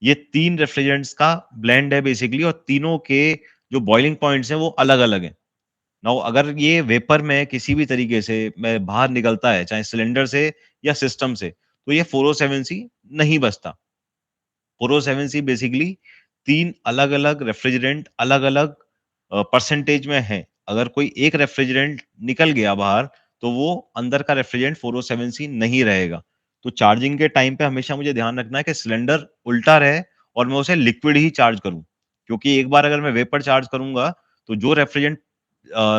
ये 3 रेफ्रिजरेंट्स का ब्लेंड है बेसिकली और तीनों के जो बॉइलिंग पॉइंट्स हैं, वो अलग-अलग हैं। नाउ अगर ये वेपर में किसी भी तरीके से मैं बाहर निकलता है, चाहे सिलेंडर से या सिस्टम से, तो ये 407C नहीं बचता। 407C बेसिकली 3 अलग-अलग रेफ्रिजरेंट अलग-अलग परसेंटेज में हैं। अगर कोई एक रेफ्रिजरेंट निकल गया बाहर, तो वो अंदर का रेफ्रिजरेंट 407C नहीं रहेगा। तो चार्जिंग के टाइम पे हमेशा मुझे ध्यान रखना है कि सिलेंडर उल्टा रहे और मैं उसे लिक्विड ही चार्ज करूँ। क्योंकि एक बार अगर मैं वेपर चार्ज करूँगा, तो जो रेफ्रिजरेंट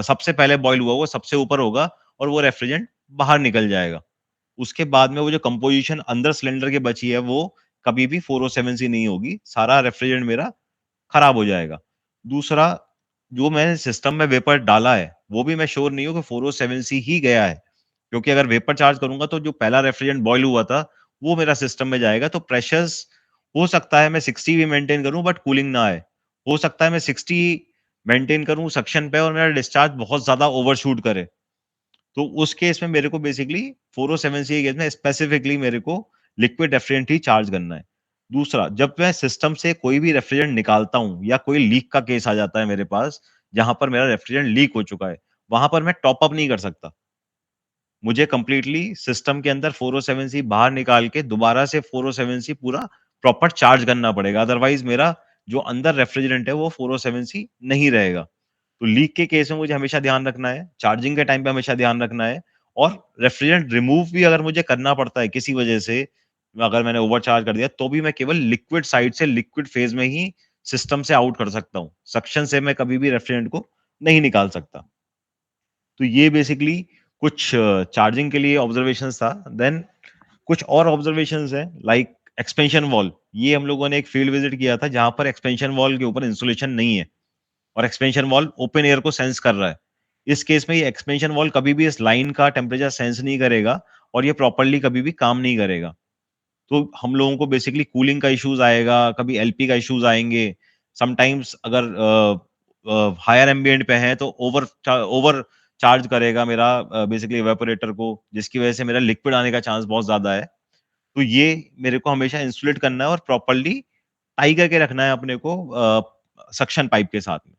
सबसे पहले बॉयल हुआ, वो सबसे ऊपर होगा और वो रेफ्रिजरेंट बाहर निकल जाएगा। उसके बाद में वो जो कंपोज़िशन अंदर सिलेंडर के बची है, वो कभी भी 407 सी नहीं होगी, सारा रेफ्रिजरेंट मेरा खराब हो जाएगा। दूसरा, जो मैंने सिस्टम में वेपर डाला है, वो भी मैं श्योर नहीं हूँ कि 407 सी ही गया है, क्योंकि अगर वेपर चार्ज करूँगा तो जो पहला रेफ्रिजरेंट बॉयल हुआ था, वो मेरा सिस्टम में जाएगा, तो प्रेशर्स हो सकता है मैं 60 भी मेंटेन करूँ बट कूलिंग ना आए। हो सकता है मैं 60 मेंटेन करूँ सक्शन पे और मेरा डिस्चार्ज बहुत ज़्यादा ओवरशूट करे। तो उस केस में मेरे को बेसिकली 407 सी केस में स्पेसिफिकली मेरे को लिक्विड रेफ्रिजरेंट ही चार्ज करना है। दूसरा, जब मैं सिस्टम से कोई भी रेफ्रिजरेंट निकालता हूँ या कोई लीक का केस आ जाता है मेरे पास, जहाँ पर मेरा रेफ्रिजरेंट लीक हो चुका है, वहाँ पर मैं टॉप अप नहीं कर सकता। मुझे कंप्लीटली सिस्टम के अंदर 407 सी बाहर निकाल के दोबारा से 407 सी पूरा प्रॉपर चार्ज करना पड़ेगा, अदरवाइज़ मेरा जो अंदर रेफ्रिजरेंट है वो 407 सी नहीं रहेगा। तो लीक के केस में मुझे हमेशा ध्यान रखना है, चार्जिंग के टाइम पे हमेशा ध्यान रखना है और रेफ्रिजरेंट रिमूव भी अगर मुझे करना पड़ता है किसी वजह से, अगर मैंने ओवरचार्ज कर दिया, तो भी मैं केवल लिक्विड साइड से लिक्विड फेज़ में ही सिस्टम से आउट कर सकता हूँ। सक्शन से मैं कभी भी रेफ्रिजरेंट को नहीं निकाल सकता। तो ये बेसिकली कुछ चार्जिंग के लिए ऑब्जर्वेशंस था। देन कुछ और ऑब्जर्वेशंस हैं लाइक एक्सपेंशन वॉल्व। ये हम लोगों ने एक फील्ड विजिट किया था जहाँ पर एक्सपेंशन वॉल्व के ऊपर इंसुलेशन नहीं है और एक्सपेंशन वॉल्व ओपन एयर को सेंस कर रहा है। इस केस में ये एक्सपेंशन वॉल्व कभी भी इस लाइन का टेम्परेचर सेंस नहीं करेगा और ये प्रॉपर्ली कभी भी काम नहीं करेगा। तो हम लोगों को बेसिकली कूलिंग का इश्यूज़ आएगा, कभी एलपी का इश्यूज़ आएँगे। समटाइम्स अगर हायर एम्बिएंट पे हैं तो ओवर चार्ज करेगा मेरा बेसिकली इवेपोरेटर को, जिसकी वजह से मेरा लिक्विड आने का चांस बहुत ज़्यादा है। तो ये मेरे को हमेशा इंसुलेट करना है और प्रॉपर्ली टाई करके रखना है अपने को सक्शन पाइप के साथ में।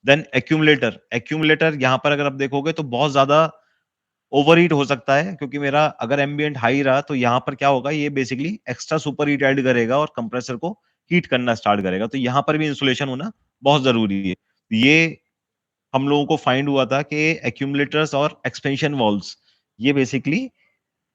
देन एक्यूमुलेटर, एक्यूमुलेटर यहाँ पर अगर आप देखोगे तो बहुत ज़्यादा ओवरहीट हो सकता है, क्योंकि मेरा अगर एम्बिएंट हाई रहा तो यहाँ पर क्या होगा, ये basically extra super heat add करेगा और कंप्रेसर को हीट करना स्टार्ट करेगा। तो यहाँ पर भी इंसुलेशन होना बहुत ज़रूरी है। ये हम लोगों को फाइंड हुआ था कि एक्यूमुलेटर्स और एक्सपेंशन वाल्व्स ये बेसिकली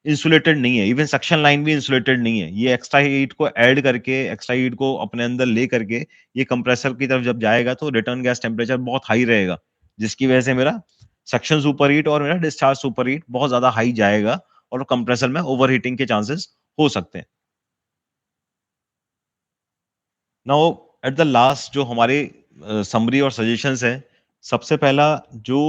इंसुलेटेड नहीं है, इवन सक्शन लाइन भी इंसुलेटेड नहीं है। ये एक्स्ट्रा हीट को ऐड करके, एक्स्ट्रा हीट को अपने अंदर ले करके ये कंप्रेसर की तरफ जब जाएगा तो रिटर्न गैस टेम्परेचर बहुत हाई रहेगा, जिसकी वजह से मेरा सक्शन सुपर हीट और मेरा डिस्चार्ज सुपर हीट बहुत ज़्यादा हाई जाएगा और कंप्रेसर में ओवरहीटिंग के चांसेस हो सकते हैं। नाउ एट द लास्ट जो हमारे समरी और सजेशंस हैं, सबसे पहला जो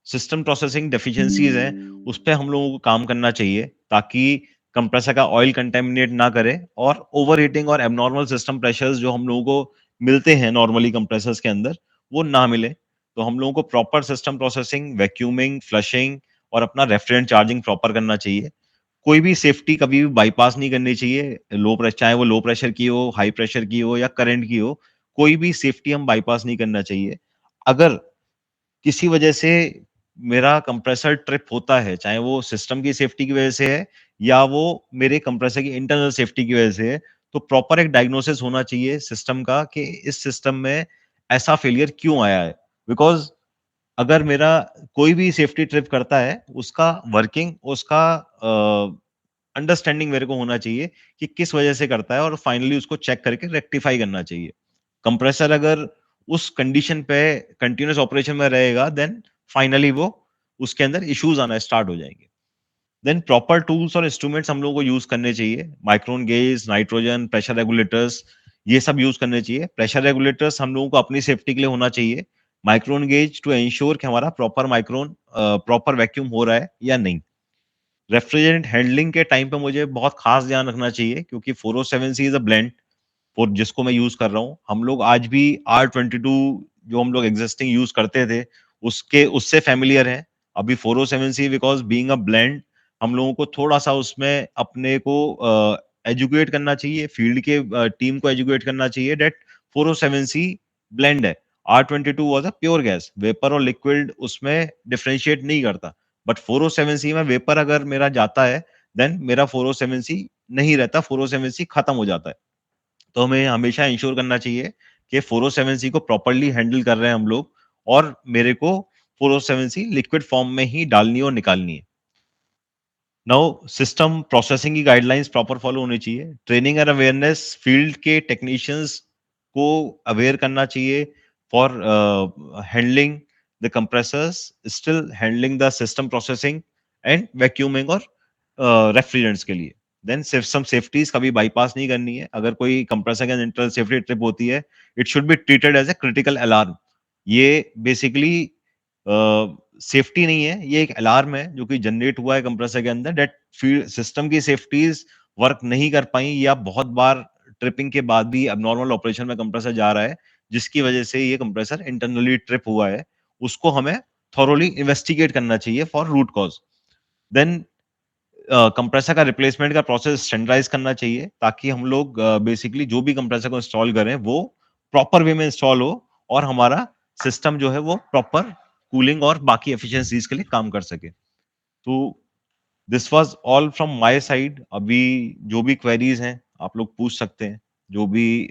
सिस्टम प्रोसेसिंग डेफिशिएंसीज हैं, उस पे हम लोगों को काम करना चाहिए ताकि कंप्रेसर का ऑयल कंटेमिनेट ना करे और ओवरहीटिंग और एब्नॉर्मल सिस्टम प्रेशर्स जो हम लोगों को मिलते हैं नॉर्मली कंप्रेसर्स के अंदर, वो ना मिले। तो हम लोगों को proper system processing, vacuuming, flushing और अपना रेफ्रिजरेंट चार्जिंग प्रॉपर करना चाहिए। कोई भी सेफ्टी कभी भी बाईपास नहीं करनी चाहिए। लो प्रेशर चाहे वो लो प्रेशर की हो, हाई प्रेशर की हो या करंट की हो, कोई भी सेफ्टी हम बाईपास नहीं करना चाहिए। अगर किसी वजह से मेरा कंप्रेसर ट्रिप होता है, चाहे वो सिस्टम की सेफ्टी की वजह से है या वो मेरे कंप्रेसर की इंटरनल सेफ्टी की वजह से है, तो प्रॉपर एक डायग्नोसिस होना चाहिए सिस्टम का कि इस सिस्टम में ऐसा फेलियर क्यों आया है। बिकॉज़ अगर मेरा कोई भी सेफ्टी ट्रिप करता है, उसका वर्किंग, उसका अंडरस्टैंडिंग मेरे को होना चाहिए कि किस वजह से करता है और फाइनली उसको चेक करके रेक्टिफाई करना चाहिए। कंप्रेसर अगर उस कंडीशन पे कंटीन्यूअस ऑपरेशन में रहेगा, देन फाइनली वो उसके अंदर इश्यूज आना स्टार्ट हो जाएंगे। देन प्रॉपर टूल्स और इंस्ट्रूमेंट्स हम लोगों को यूज करने चाहिए। Micron gauge, nitrogen, pressure regulators, ये सब यूज करने चाहिए। प्रेशर रेगुलेटर्स हम लोगों को अपनी सेफ्टी के लिए होना चाहिए। माइक्रोन गेज टू एंश्योर कि हमारा प्रॉपर माइक्रोन प्रॉपर वैक्यूम हो रहा है या नहीं। रेफ्रिजरेंट हैंडलिंग के टाइम पे मुझे बहुत खास ध्यान रखना चाहिए क्योंकि 407C इज अ ब्लेंड और जिसको मैं यूज कर रहा हूँ, हम लोग आज भी R22 जो हम लोग एग्जिस्टिंग यूज करते थे, उसके उससे फैमिलियर हैं। अभी 407C because being a blend, हम लोगों को थोड़ा सा उसमें अपने को एजुकेट करना चाहिए, फील्ड के टीम को एजुकेट करना चाहिए डेट 407C ब्लेंड है। R22 was a pure gas, vapour और लिक्विड उसमें डिफरेंशिएट नहीं करता। बट 407C में वेपर अगर मेरा जाता है, देन मेरा 407C नहीं रहता, 407C खत्म हो जाता है। तो हमें हमेशा इंश्योर करना चाहिए कि 407C को प्रॉपर्ली हैंडल कर रहे हैं हम लोग और मेरे को 407C लिक्विड फॉर्म में ही डालनी और निकालनी है। नाउ सिस्टम प्रोसेसिंग की गाइडलाइंस प्रॉपर फॉलो होनी चाहिए। ट्रेनिंग एंड अवेयरनेस फील्ड के टेक्नीशियंस को अवेयर करना चाहिए for handling the compressors, still handling the system processing and vacuuming और रेफ्रिजरेंट्स के लिए। देन सिस्टम सेफ्टीज कभी बाईपास नहीं करनी है। अगर कोई कंप्रेसर के इंटरनल सेफ्टी ट्रिप होती है, it should be treated as a critical alarm. ये बेसिकली सेफ्टी नहीं है, ये एक अलार्म है जो कि जनरेट हुआ है कंप्रेसर के अंदर दैट फील्ड सिस्टम की सेफ्टीज वर्क नहीं कर पाई या बहुत बार ट्रिपिंग के बाद भी अबनॉर्मल ऑपरेशन में कंप्रेसर जा रहा है, जिसकी वजह से ये कंप्रेसर इंटरनली ट्रिप हुआ है। उसको हमें थॉरोली इन्वेस्टिगेट करना चाहिए for root cause. Then compressor का रिप्लेसमेंट का प्रोसेस स्टैंडर्डाइज करना चाहिए ताकि हम लोग बेसिकली जो भी कंप्रेसर को इंस्टॉल करें वो प्रॉपर वे में इंस्टॉल हो और हमारा सिस्टम जो है वो प्रॉपर कूलिंग और बाकी एफिशिएंसीज के लिए काम कर सके। तो this was all from my side. अभी जो भी क्वेरीज हैं आप लोग पूछ सकते हैं, जो भी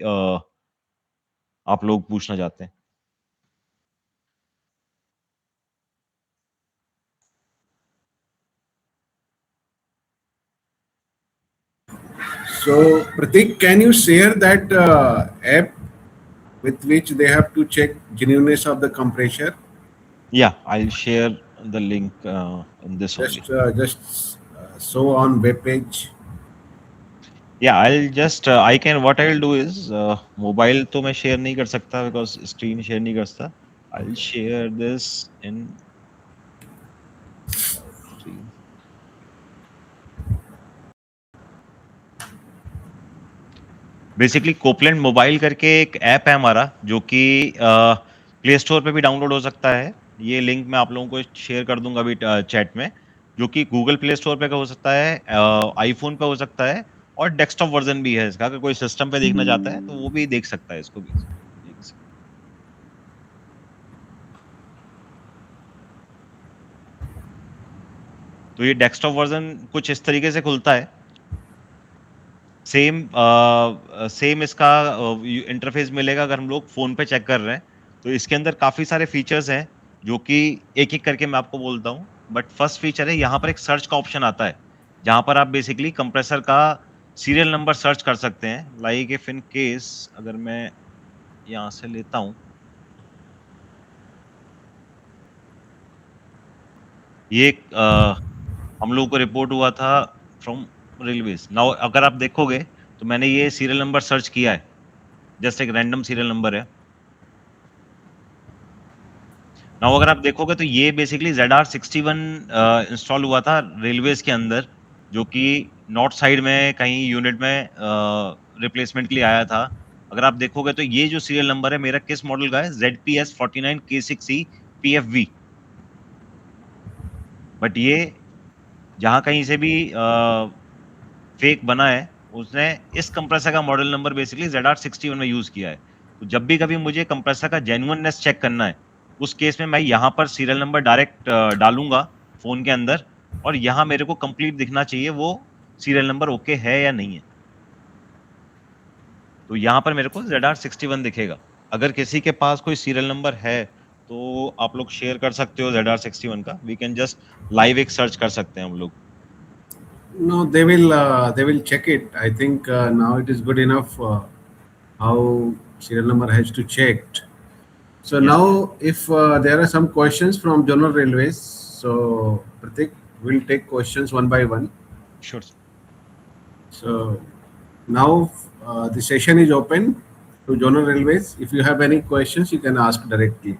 आप लोग पूछना चाहते हैं। So, Pratik, can you share that app with which they have to check genuineness of the compressor? या I share the link in this only. Just show on web page. Yeah, I'll just I can what I'll do is mobile तो मैं share नहीं कर सकता because screen share नहीं कर सकता। I'll share this in screen। Basically covalent mobile करके एक ऐप है हमारा जो कि प्ले स्टोर पे भी डाउनलोड हो सकता है। ये लिंक मैं आप लोगों को शेयर कर दूंगा अभी चैट में, जो कि गूगल प्ले स्टोर पे का हो सकता है, आईफोन पे हो सकता है और डेस्कटॉप वर्जन भी है इसका। अगर कोई सिस्टम पे देखना चाहता है तो वो भी देख सकता है इसको भी। एक सेकंड। तो ये डेस्कटॉप वर्जन कुछ इस तरीके से खुलता है। सेम इसका इंटरफेस मिलेगा अगर हम लोग फोन पे चेक कर रहे हैं। तो इसके अंदर काफी सारे फीचर्स हैं जो कि एक एक करके मैं आपको बोलता हूँ। बट फर्स्ट फीचर है, यहाँ पर एक सर्च का ऑप्शन आता है जहां पर आप बेसिकली कंप्रेसर का सीरियल नंबर सर्च कर सकते हैं। लाइक इफ इन केस अगर मैं यहाँ से लेता हूँ, ये हम लोगों को रिपोर्ट हुआ था फ्रॉम रेलवेज। नाउ अगर आप देखोगे तो मैंने ये सीरियल नंबर सर्च किया है, जस्ट एक रैंडम सीरियल नंबर है। नाउ अगर आप देखोगे तो ये बेसिकली ZR61 इंस्टॉल हुआ था रेलवेज के अंदर, जो कि नॉर्थ साइड में कहीं यूनिट में रिप्लेसमेंट के लिए आया था। अगर आप देखोगे तो ये जो सीरियल नंबर है मेरा किस मॉडल का है, ZPS49K6E PFV। बट ये जहां कहीं से भी फेक बना है, उसने इस कंप्रेसर का मॉडल नंबर बेसिकली ZR61 में यूज किया है। तो जब भी कभी मुझे कंप्रेसर का जेन्युइननेस चेक करना है, उस केस में मैं यहाँ पर सीरियल नंबर डायरेक्ट डालूंगा फोन के अंदर, और यहाँ मेरे को कंप्लीट दिखना चाहिए वो सीरियल नंबर ओके है या नहीं है। तो यहाँ पर मेरे को ZR61 दिखेगा। अगर किसी के पास कोई सीरियल नंबर है तो आप लोग शेयर कर सकते हो ZR61 का, वी कैन जस्ट लाइव एक सर्च कर सकते हैं हम लोग। No, they will check it. I think now it is good enough how serial number has to checked. So yes now, if there are some questions from General Railways, so Pratik will take questions one by one. Sure. So now the session is open to General Railways. If you have any questions, you can ask directly.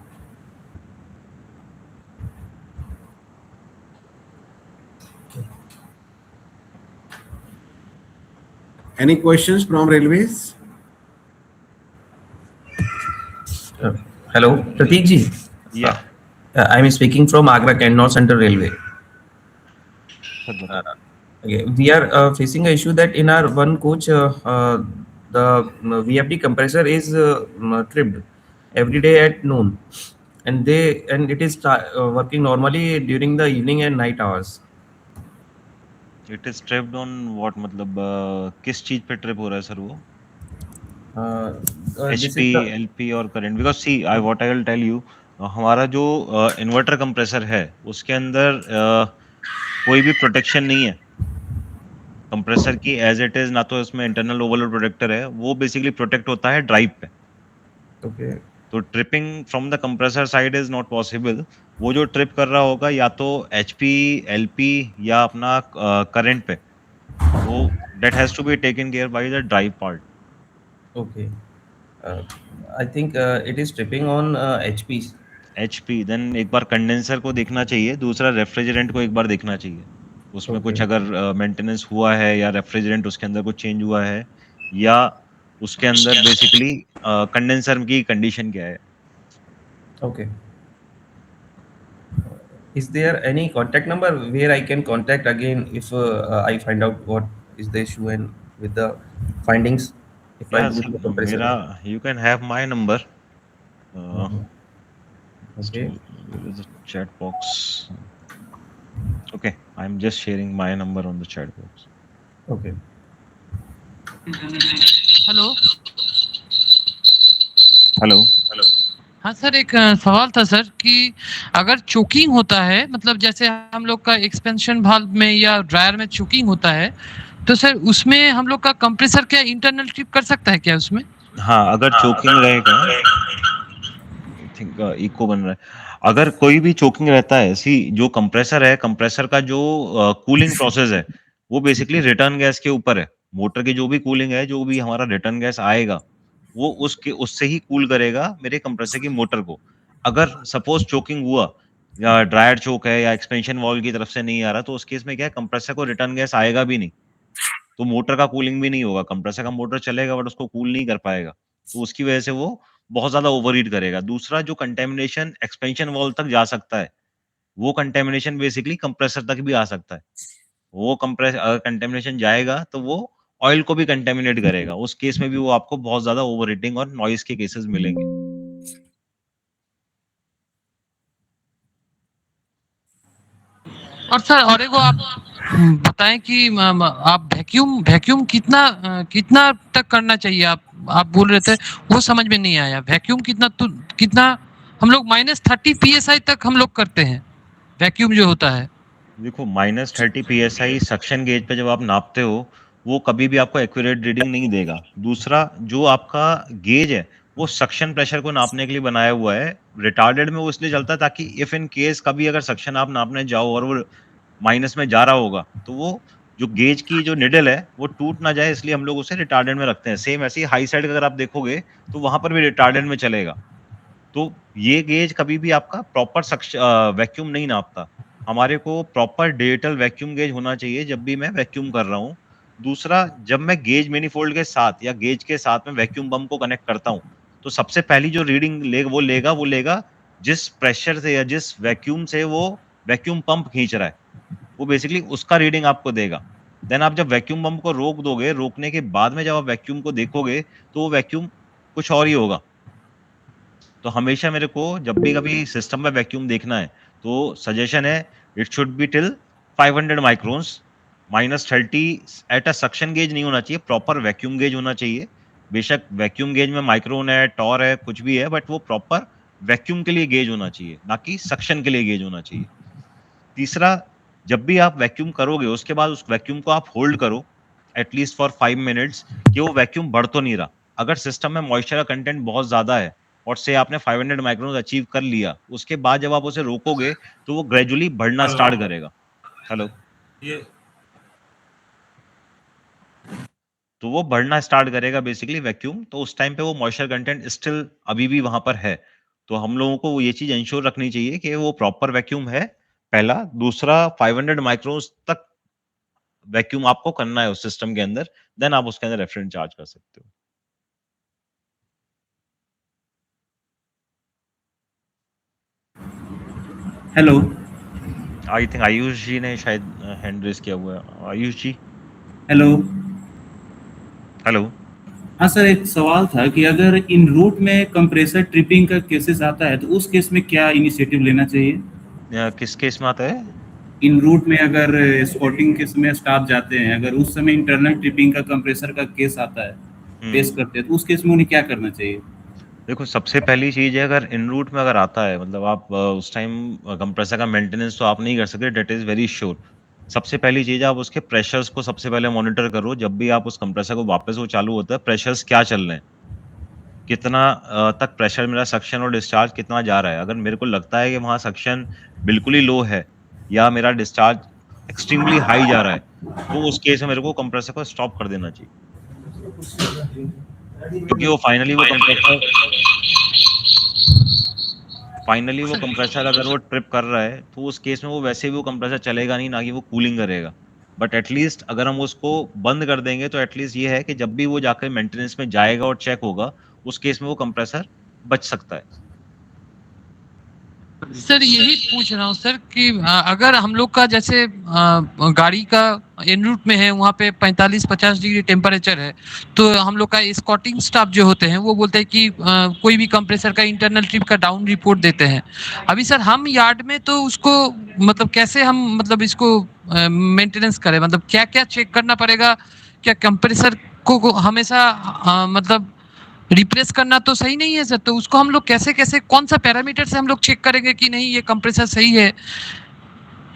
Any questions from Railways? Hello, Prateek ji. या I'm speaking from Agra Cantonment Central Railway. Okay, we are facing a issue that in our one coach, the VFD compressor is tripped every day at noon, and it is working normally during the evening and night hours. It is tripped on what, मतलब किस चीज पे trip हो रहा है sir वो? This HP, is the LP और current? Because see I what I will tell you, हमारा जो इन्वर्टर कंप्रेसर है उसके अंदर कोई भी प्रोटेक्शन नहीं है कंप्रेसर की एज इट इज। ना तो इसमें इंटरनल ओवरलोड प्रोटेक्टर है, वो बेसिकली प्रोटेक्ट होता है ड्राइव पे। okay. तो tripping from the compressor side is not possible. वो जो ट्रिप कर रहा होगा या तो एचपी, एलपी या अपना करंट पे, वो that has to be taken care by the drive part. Okay. Uh, I think it is tripping on HP. HP, then एक बार कंडेंसर को देखना चाहिए, दूसरा रेफ्रिजरेंट को एक बार देखना चाहिए। उसमें Okay. कुछ अगर मेंटेनेंस हुआ है या रेफ्रिजरेंट उसके अंदर कुछ चेंज हुआ है, या उसके अंदर बेसिकली कंडेंसर की कंडीशन क्या है। Okay. Is there any contact number where I can contact again if I find out what is the issue and with the findings if I या lose सर, the compressor? मेरा, you can have my number. Okay. Where is the chat box? Okay, I'm just sharing my number on the chat box. Okay. Hello. Hello. हाँ sir, एक सवाल था sir कि अगर choking होता है, मतलब जैसे हम लोग का एक्सपेंशन वाल्व में या ड्रायर में चोकिंग होता है, तो सर उसमें हम लोग का कंप्रेसर क्या इंटरनल ट्रिप कर सकता है क्या उसमें? हाँ, अगर चोकिंग रहेगा, आई थिंक इको बन रहा है। अगर कोई भी चोकिंग रहता है, सी जो कंप्रेसर है, कंप्रेसर का जो कूलिंग प्रोसेस है, वो बेसिकली रिटर्न गैस के ऊपर है। मोटर की जो भी कूलिंग है, जो भी हमारा रिटर्न गैस आएगा, वो उससे ही कूल करेगा मेरे कंप्रेसर की मोटर को। अगर सपोज चोकिंग हुआ, या ड्रायर चोक है या एक्सपेंशन वाल्व की तरफ से नहीं आ रहा, तो उस केस में क्या है, कंप्रेसर को रिटर्न गैस आएगा भी नहीं, तो मोटर का कूलिंग भी नहीं होगा। कंप्रेसर का मोटर चलेगा बट उसको कूल नहीं कर पाएगा, तो उसकी वजह से वो बहुत ज्यादा ओवरहीट करेगा। दूसरा, जो कंटेमिनेशन एक्सपेंशन वाल्व तक जा सकता है, वो कंटेमिनेशन बेसिकली कंप्रेसर तक भी आ सकता है। वो कंप्रेस अगर कंटेमिनेशन जाएगा तो वो ऑयल को भी कंटेमिनेट करेगा। उस केस में भी वो आपको बहुत ज्यादा ओवरहीटिंग और नॉइज के केसेस मिलेंगे। और सर और एक वो आप बताएं कि आप वैक्यूम कितना तक करना चाहिए? आप बोल रहे थे, वो समझ में नहीं आया। वैक्यूम कितना हम लोग -30 psi तक हम लोग करते हैं वैक्यूम जो होता है। देखो -30 psi सक्शन गेज पे जब आप नापते हो, वो कभी भी आपको एक्यूरेट रीडिंग नहीं देगा। दूसरा, जो आपका गेज है, वो सक्शन प्रेशर को नापने के लिए बनाया हुआ है। रिटार्डेड में वो इसलिए चलता है ताकि इफ इन केस कभी अगर सक्शन आप नापने जाओ और वो माइनस में जा रहा होगा, तो वो जो गेज की जो निडल है, वो टूट ना जाए, इसलिए हम लोग उसे रिटार्डेड में रखते हैं। सेम ऐसे ही हाई साइड अगर आप देखोगे, तो वहाँ पर भी रिटार्डेड में चलेगा। तो ये गेज कभी भी आपका प्रॉपर वैक्यूम नहीं नापता। हमारे को प्रॉपर डिजिटल वैक्यूम गेज होना चाहिए जब भी मैं वैक्यूम कर रहा हूँ। दूसरा, जब मैं गेज मैनिफोल्ड के साथ या गेज के साथ में वैक्यूम पंप को कनेक्ट करता हूँ, तो सबसे पहली जो रीडिंग वो लेगा जिस प्रेशर से या जिस वैक्यूम से वो वैक्यूम पंप खींच रहा है, वो बेसिकली उसका रीडिंग आपको देगा। देन आप जब वैक्यूम पंप को रोक दोगे, रोकने के बाद में जब आप वैक्यूम को देखोगे, तो वो वैक्यूम कुछ और ही होगा। तो हमेशा मेरे को जब भी कभी सिस्टम में वैक्यूम देखना है, तो सजेशन है it should be till 500 microns, -30 at a suction gauge नहीं होना चाहिए, प्रॉपर वैक्यूम गेज होना चाहिए। बेशक वैक्यूम गेज में माइक्रोन है, टॉर है, कुछ भी है, बट वो प्रॉपर वैक्यूम के लिए गेज होना चाहिए, ना कि सक्शन के लिए गेज होना चाहिए। तीसरा, जब भी आप वैक्यूम करोगे, उसके बाद उस वैक्यूम को आप होल्ड करो एटलीस्ट फॉर 5 मिनट्स, कि वो वैक्यूम बढ़ तो नहीं रहा। अगर सिस्टम में मॉइस्चर का कंटेंट बहुत ज्यादा है और से आपने 500 माइक्रोन अचीव कर लिया, उसके बाद जब आप उसे रोकोगे, तो वो ग्रेजुअली बढ़ना स्टार्ट करेगा। हेलो, तो वो बढ़ना स्टार्ट करेगा बेसिकली वैक्यूम। तो उस टाइम पे वो मॉइस्चर कंटेंट स्टिल अभी भी वहां पर है। तो हम लोगों को ये चीज इंश्योर रखनी चाहिए कि वो प्रॉपर वैक्यूम है, पहला। दूसरा, 500 माइक्रोन तक वैक्यूम आपको करना है उस सिस्टम के अंदर, देन आप उसके अंदर रेफरेंस चार्ज कर सकते हो। हेलो। आई थिंक आयुष जी ने शायद हैंड रेज किया हुआ है। आयुष जी, हेलो। हेलो। हाँ सर, एक सवाल था कि अगर इन रूट में कंप्रेसर ट्रिपिंग का केसेस आता है तो उस केस में क्या इनिशिएटिव लेना चाहिए? किस केस में आता है? इन रूट में अगर स्पॉटिंग के समय स्टाफ जाते हैं, अगर उस समय इंटरनल ट्रिपिंग का कंप्रेसर का केस आता है, फेस करते हैं, तो उस केस में उन्हें क्या करना चाहिए? देखो, सबसे पहली चीज है, अगर इन रूट में अगर आता है, मतलब आप उस टाइम कंप्रेसर का मेंटेनेंस तो आप नहीं कर सकते, डेट इज वेरी श्योर। सबसे पहली चीज है, आप उसके प्रेशर्स को सबसे पहले मॉनिटर करो। जब भी आप उस कंप्रेसर को वापस वो चालू होता है, प्रेशर्स क्या चल रहे हैं, कितना तक प्रेशर मेरा सक्शन और डिस्चार्ज कितना जा रहा है। अगर मेरे को लगता है कि वहाँ सक्शन बिल्कुल ही लो है या मेरा डिस्चार्ज एक्सट्रीमली हाई जा रहा है, तो उस केस में मेरे को कंप्रेसर को स्टॉप कर देना चाहिए, क्योंकि वो फाइनली वो कंप्रेसर अगर वो ट्रिप कर रहा है, तो उस केस में वो वैसे भी वो कंप्रेसर चलेगा नहीं, ना कि वो कूलिंग करेगा। बट एटलीस्ट अगर हम उसको बंद कर देंगे, तो एटलीस्ट ये है कि जब भी वो जाकर मेंटेनेंस में जाएगा और चेक होगा, उस केस में वो कंप्रेसर बच सकता है। सर यही पूछ रहा हूँ सर कि अगर हम लोग का जैसे गाड़ी का इन रूट में है, वहाँ पे 45-50 डिग्री टेम्परेचर है, तो हम लोग का स्कॉटिंग स्टाफ जो होते हैं वो बोलते हैं कि कोई भी कंप्रेसर का इंटरनल ट्रिप का डाउन रिपोर्ट देते हैं। अभी सर हम यार्ड में तो उसको मतलब कैसे हम मतलब इसको मेंटेनेंस करें, मतलब क्या क्या चेक करना पड़ेगा? क्या कंप्रेसर को हमेशा मतलब रिप्लेस करना तो सही नहीं है सर, तो उसको हम लोग कैसे कैसे कौन सा पैरामीटर से हम लोग चेक करेंगे कि नहीं ये कंप्रेसर सही है?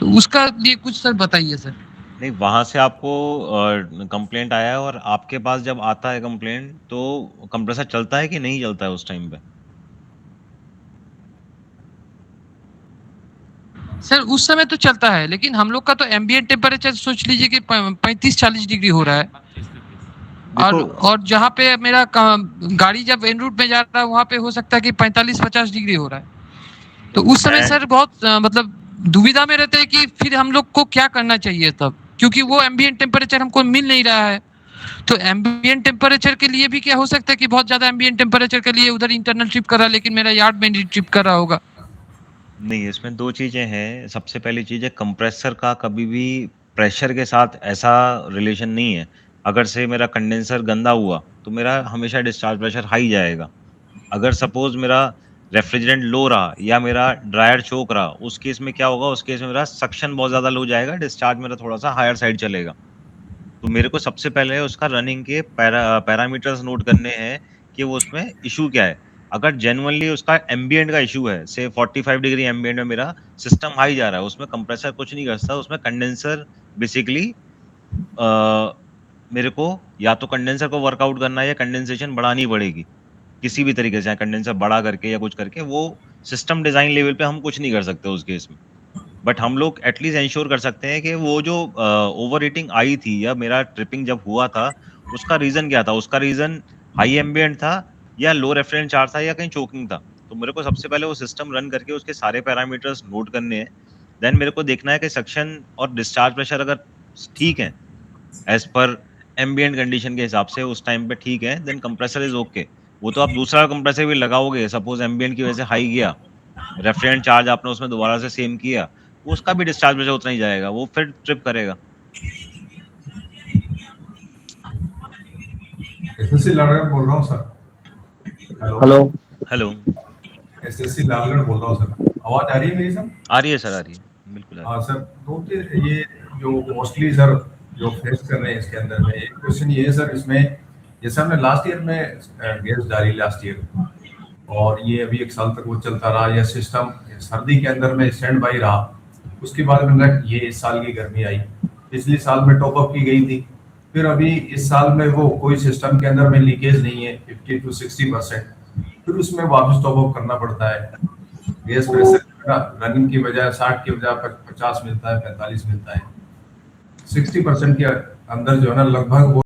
तो उसका लिए कुछ सर बताइए सर। नहीं, वहां से आपको कंप्लेंट आया है और आपके पास जब आता है कंप्लेंट, तो कंप्रेसर चलता है कि नहीं चलता है उस टाइम पे? सर उस समय तो चलता है, लेकिन हम लोग का तो एम्बिएंट टेम्परेचर सोच लीजिए कि 35-40 डिग्री हो रहा है। देखो, और जहाँ पे मेरा गाड़ी जब एन रूट में जा रहा है, वहाँ पे हो सकता है कि 45-50 डिग्री हो रहा है। तो उस समय सर बहुत मतलब दुविधा में रहते हैं कि फिर हम लोग को क्या करना चाहिए तब, क्योंकि वो एम्बिएंट टेम्परेचर हमको मिल नहीं रहा है। तो एम्बिएंट टेम्परेचर के लिए भी क्या हो सकता है कि बहुत ज्यादा एम्बिएंट टेम्परेचर के लिए उधर इंटरनल ट्रिप कर रहा है, लेकिन मेरा यार्ड में नहीं ट्रिप कर रहा होगा। नहीं, इसमें दो चीजें हैं। सबसे पहली चीज है, कंप्रेसर का कभी भी प्रेशर के साथ ऐसा रिलेशन नहीं है। अगर से मेरा कंडेंसर गंदा हुआ, तो मेरा हमेशा डिस्चार्ज प्रेशर हाई जाएगा। अगर सपोज मेरा रेफ्रिजरेंट लो रहा या मेरा ड्रायर चोक रहा, उस केस में क्या होगा, उस केस में मेरा सक्शन बहुत ज़्यादा लो जाएगा, डिस्चार्ज मेरा थोड़ा-सा हायर साइड चलेगा। तो मेरे को सबसे पहले उसका रनिंग के पैरामीटर्स नोट करने हैं कि वो उसमें इश्यू क्या है। अगर जेन्युइनली उसका एम्बिएंट का इश्यू है, से 45 डिग्री एम्बिएंट में मेरा सिस्टम हाई जा रहा है, उसमें कंप्रेसर कुछ नहीं करता, उसमें कंडेंसर बेसिकली मेरे को या तो कंडेंसर को वर्कआउट करना है या कंडेंसेशन बढ़ानी पड़ेगी। किसी भी तरीके से, चाहे कंडेंसर बड़ा करके या कुछ करके, वो सिस्टम डिज़ाइन लेवल पे हम कुछ नहीं कर सकते उस केस में। बट हम लोग एटलीस्ट एंश्योर कर सकते हैं कि वो जो ओवर हीटिंग आई थी या मेरा ट्रिपिंग जब हुआ था, उसका रीज़न क्या था? उसका रीज़न हाई एम्बिएंट था या लो रेफरेंस चार्ज था या कहीं चोकिंग था? तो मेरे को सबसे पहले वो सिस्टम रन करके उसके सारे पैरामीटर्स नोट करने हैं। देन मेरे को देखना है कि सक्शन और डिस्चार्ज प्रेशर अगर ठीक है, एज़ पर एम्बिएंट कंडीशन के हिसाब से उस टाइम पे ठीक है, देन कंप्रेसर इज़ ओके। वो तो आप दूसरा कंप्रेसर भी लगाओगे, सपोज़ एम्बिएंट की वजह से हाई गया, रेफरेंट चार्ज आपने उसमें दोबारा से सेम किया, उसका भी डिस्चार्ज प्रेशर उतना ही जाएगा, वो फिर ट्रिप करेगा। एसएससी लालगढ़ बोल रहा हूँ sir. Hello. Hello, SSC Lalgarh बोल रहा हूँ सर। आवाज आ रही है मेरी सर? आ रही है सर, आ रही है। बिल्कुल आ रही है। हाँ सर, तो ये जो मोस्टली सर जो फेस कर रहे हैं इसके अंदर में एक क्वेश्चन ये है सर, इसमें जैसे हमने लास्ट ईयर में गैस डाली लास्ट ईयर, और ये अभी 1 साल तक वो चलता रहा, या सिस्टम सर्दी के अंदर में स्टैंड बाई रहा, उसके बाद में ये इस साल की गर्मी आई, पिछले साल में टॉप अप की गई थी, फिर अभी इस साल में वो कोई सिस्टम के अंदर में लीकेज नहीं है 50 to 60%, फिर उसमें वापस टॉप अप करना पड़ता है। गैस प्रेशर रनिंग की बजाय 60 की बजाय 50 मिलता है, 45 मिलता है, 60% के अंदर जो है ना लगभग वो